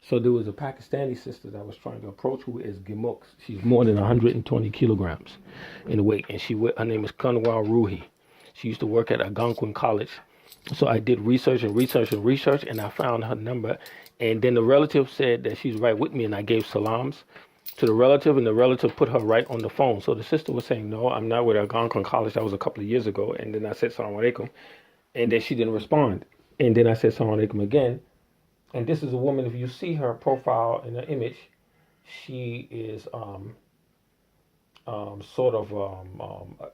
So there was a Pakistani sister that was trying to approach who is Gemuk. She's more than 120 kilograms in weight, and her name is Kanwar Ruhi. She used to work at Algonquin College. So I did research and research and research, and I found her number. And then the relative said that she's right with me, and I gave salams to the relative, and the relative put her right on the phone. So the sister was saying, "No, I'm not with Algonquin College. That was a couple of years ago." And then I said, "Salam alaikum," and then she didn't respond. And then I said, "Salam alaikum" again. And this is a woman. If you see her profile in her image, she is sort of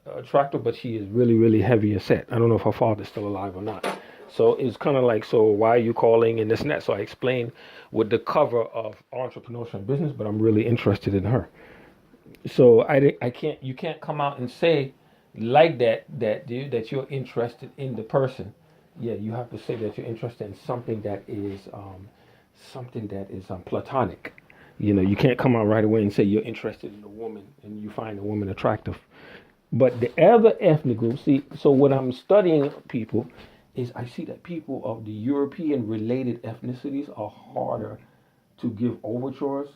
attractive, but she is really, really heavy set. I don't know if her father's still alive or not. So it's kind of like, so why are you calling and this and that? So I explained with the cover of Entrepreneurship and Business, but I'm really interested in her. So you can't come out and say like that you're interested in the person. Yeah, you have to say that you're interested in something that is platonic. You can't come out right away and say you're interested in a woman and you find a woman attractive. But the other ethnic groups, see, so when I'm studying people, is I see that people of the European related ethnicities are harder to give overtures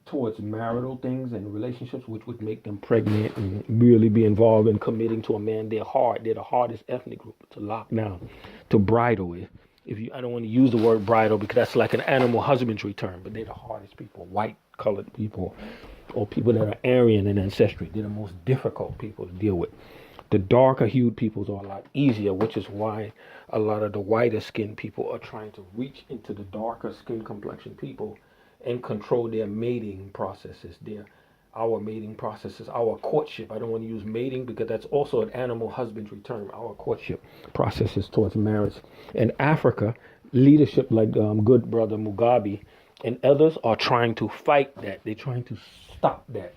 towards marital things and relationships, which would make them pregnant and really be involved in committing to a man. They're hard. They're the hardest ethnic group to lock down, to bridle with. I don't want to use the word bridle because that's like an animal husbandry term, but they're the hardest people, white colored people, or people that are Aryan in ancestry. They're the most difficult people to deal with. The darker hued peoples are a lot easier, which is why a lot of the whiter skinned people are trying to reach into the darker skin complexion people and control their mating processes, our mating processes, our courtship. I don't want to use mating because that's also an animal husbandry term. Our courtship processes towards marriage. In Africa, leadership like good brother Mugabe and others are trying to fight that. They're trying to stop that.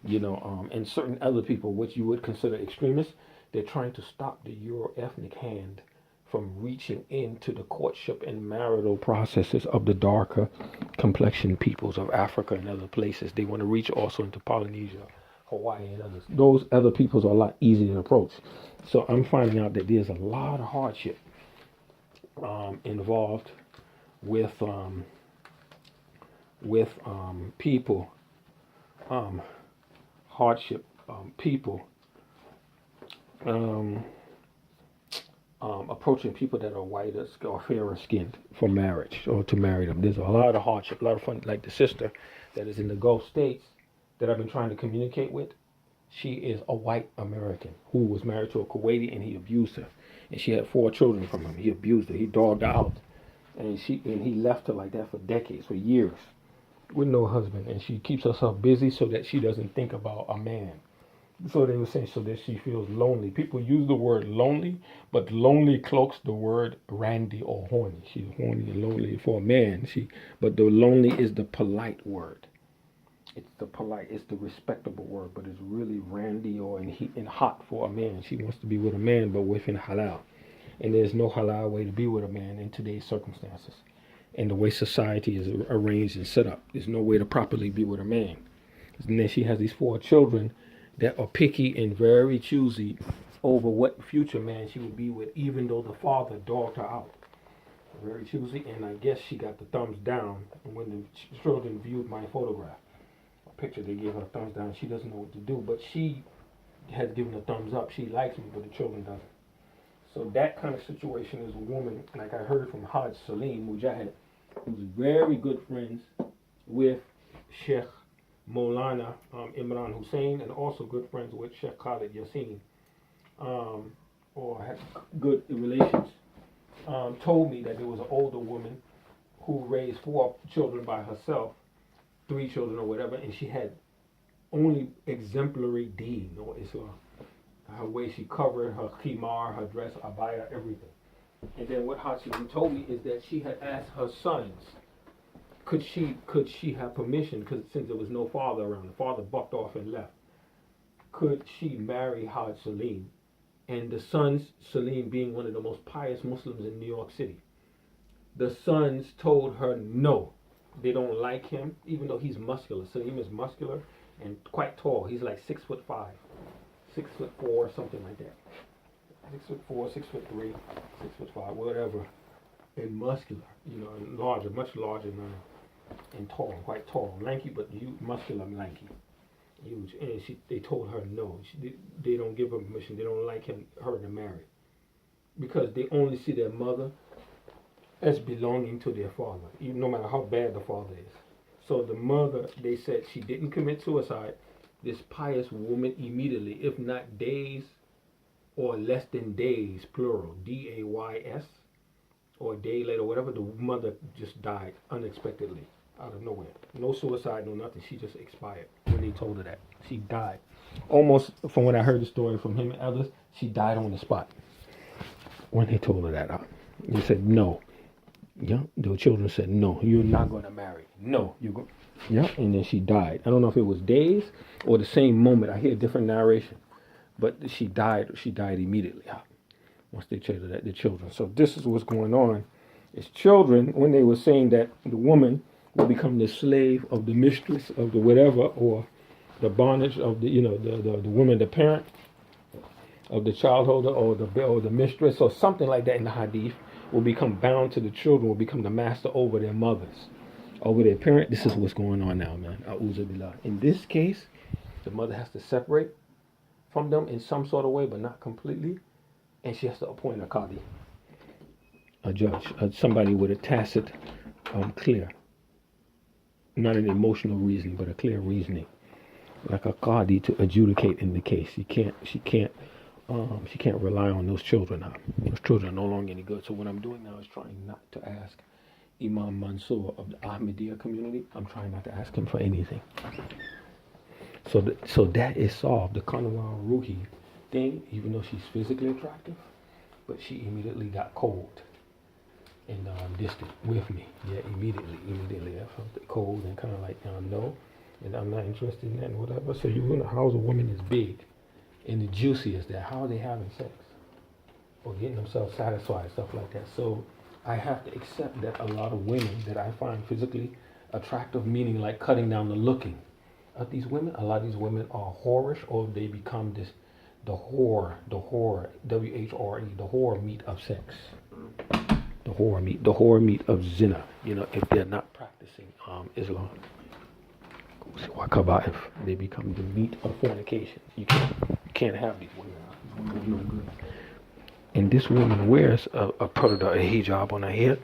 And certain other people, which you would consider extremists, they're trying to stop the Euro-ethnic hand from reaching into the courtship and marital processes of the darker complexion peoples of Africa and other places. They want to reach also into Polynesia, Hawaii, and others. Those other peoples are a lot easier to approach. So I'm finding out that there's a lot of hardship involved with people, hardship people. Approaching people that are whiter or fairer skinned for marriage or to marry them. There's a lot of hardship, a lot of fun. Like the sister that is in the Gulf states that I've been trying to communicate with, she is a white American who was married to a Kuwaiti and he abused her. And she had 4 children from him. He abused her. He dogged her out. And he left her like that for decades, for years, with no husband. And she keeps herself busy so that she doesn't think about a man. So they were saying so that she feels lonely. People use the word lonely, but lonely cloaks the word randy or horny. She's horny and lonely for a man. But the lonely is the polite word. It's the respectable word, but it's really randy or in hot for a man. She wants to be with a man, but within halal. And there's no halal way to be with a man in today's circumstances. And the way society is arranged and set up, there's no way to properly be with a man. And then she has these 4 children that are picky and very choosy over what future man she would be with, even though the father dogged her out. Very choosy, and I guess she got the thumbs down when the children viewed my photograph. A picture, they gave her a thumbs down. She doesn't know what to do, but she has given a thumbs up. She likes me, but the children doesn't. So that kind of situation is a woman, like I heard from Haj Salim Mujahid, who's very good friends with Sheikh Maulana Imran Hussein, and also good friends with Sheikh Khalid Yassin, or had good relations, told me that there was an older woman who raised 4 children by herself, 3 children or whatever, and she had only exemplary deen or Islam. Her way she covered, her khimar, her dress, abaya, everything. And then what Hatsumi told me is that she had asked her sons, could she have permission, because since there was no father around, the father bucked off and left, could she marry Haj Salim? And the sons, Salim being one of the most pious Muslims in New York City, the sons told her no. They don't like him, even though he's muscular. Salim is muscular and quite tall. He's like 6'5", 6'4", something like that. 6'4", 6'3", 6'5", whatever. and muscular, and larger, much larger than and tall, quite tall, lanky, but muscular and lanky, huge. And they told her no, they don't give her permission. They don't like her to marry because they only see their mother as belonging to their father, even no matter how bad the father is. So the mother, they said she didn't commit suicide. This pious woman immediately, if not days or less than days, plural, DAYS, or a day later, whatever, the mother just died unexpectedly out of nowhere. No suicide, no nothing. She just expired when they told her that. She died. Almost, from what I heard the story from him and others, she died on the spot when they told her that. They said no. Yeah, the children said no. You're not going to marry. No, you're going. Yeah, and then she died. I don't know if it was days or the same moment. I hear a different narration, but she died. She died immediately. Once they told her that, the children. So this is what's going on. It's children when they were saying that the woman will become the slave of the mistress of the whatever, or the bondage of the the woman, the parent of the childholder, or the mistress, or something like that in the hadith, will become bound to the children, will become the master over their mothers, over their parent. This is what's going on now, man. A'udhu billah. In this case, the mother has to separate from them in some sort of way, but not completely, and she has to appoint a qadi, a judge, somebody with a tacit, clear, not an emotional reasoning, but a clear reasoning, like a qadi to adjudicate in the case. She can't rely on those children now. Those children are no longer any good. So what I'm doing now is trying not to ask Imam Mansour of the Ahmadiyya community. I'm trying not to ask him for anything. So that is solved. The Kanawar Ruhi thing, even though she's physically attractive, but she immediately got cold and distant with me. Yeah, immediately. I felt it cold and kind of like, no, and I'm not interested in that and whatever. So you wonder how a woman is big and the juicy is that. How are they having sex or getting themselves satisfied, stuff like that? So I have to accept that a lot of women that I find physically attractive, meaning like cutting down the looking of these women, a lot of these women are whorish, or they become the whore, WHRE, the whore meat of sex, the whore meat of zina, if they're not practicing Islam. If they become the meat of fornication, you can't have these women. These women are no good. And this woman wears a hijab on her head,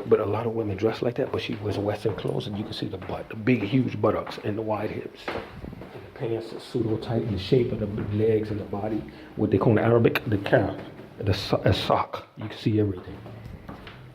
but a lot of women dress like that, but she wears Western clothes, and you can see the butt, the big, huge buttocks and the wide hips. And the pants are pseudo tight, and the shape of the legs and the body, what they call in Arabic, the calf, a sock. You can see everything.